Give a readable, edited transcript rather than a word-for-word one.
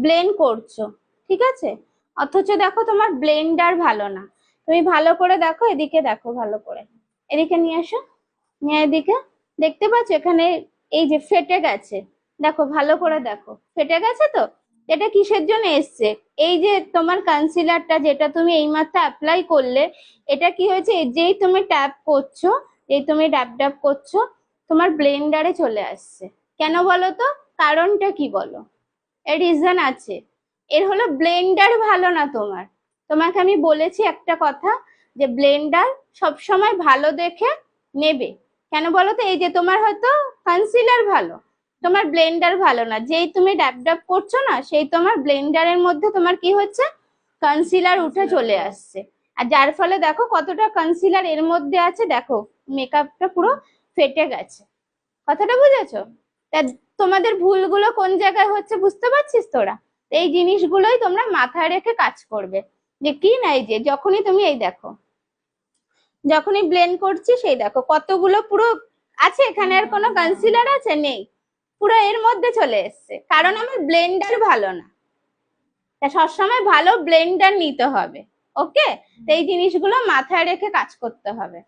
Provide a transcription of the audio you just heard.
Blend করছো, ঠিক আছে, অথচ দেখো তোমার ব্লেন্ডার ভালো না। তুমি ভালো করে দেখো, এদিকে দেখো ভালো করে, এদিকে নিয়ে আসো, নিয়ে এদিকে, দেখতে পাচ্ছ এখানে এই যে ফেটে গেছে, দেখো ভালো করে দেখো, ফেটে গেছে তো। এটা কিসের জন্য এসছে? এই যে তোমার কনসিলারটা যেটা তুমি এইমাত্র অ্যাপ্লাই করলে, এটা কি হয়েছে, যেই তুমি ট্যাপ করছো, যেই তুমি ড্যাব ড্যাব করছো, তোমার ব্লেন্ডারে চলে আসছে। কেন বলো তো? কারণটা কি বলো? এর রিজন আছে। এর হলো ব্লেন্ডার ভালো না তোমার। তোমাকে আমি বলেছি একটা কথা, যে ব্লেন্ডার সবসময় ভালো দেখে নেবে। কেন বলো তো? এই যে তোমার হয়তো কনসিলার ভালো, তোমার ব্লেন্ডার ভালো না, যেই তুমি ড্যাব ড্যাব করছো না, সেই তোমার ব্লেন্ডারের মধ্যে তোমার কি হচ্ছে, কনসিলার উঠে চলে আসছে। আর যার ফলে দেখো কতটা কনসিলার এর মধ্যে আছে, দেখো মেকআপটা পুরো ফেটে গেছে। কথাটা বুঝেছো? তা তোমাদের ভুলগুলো কোন জায়গায় হচ্ছে বুঝতে পারছিস তোরা? এই জিনিসগুলোই তোমরা মাথায় রেখে কাজ করবে। যে কি না, এই যে যখনই তুমি এই দেখো, যখনই ব্লেন্ড করছি সেই দেখো কতগুলো পুরো আছে, এখানে আর কোনো কনসিলার আছে নেই, পুরো এর মধ্যে চলে এসছে, কারণ আমার ব্লেন্ডার ভালো না। তা সবসময় ভালো ব্লেন্ডার নিতে হবে। ওকে, তো এই জিনিসগুলো মাথায় রেখে কাজ করতে হবে।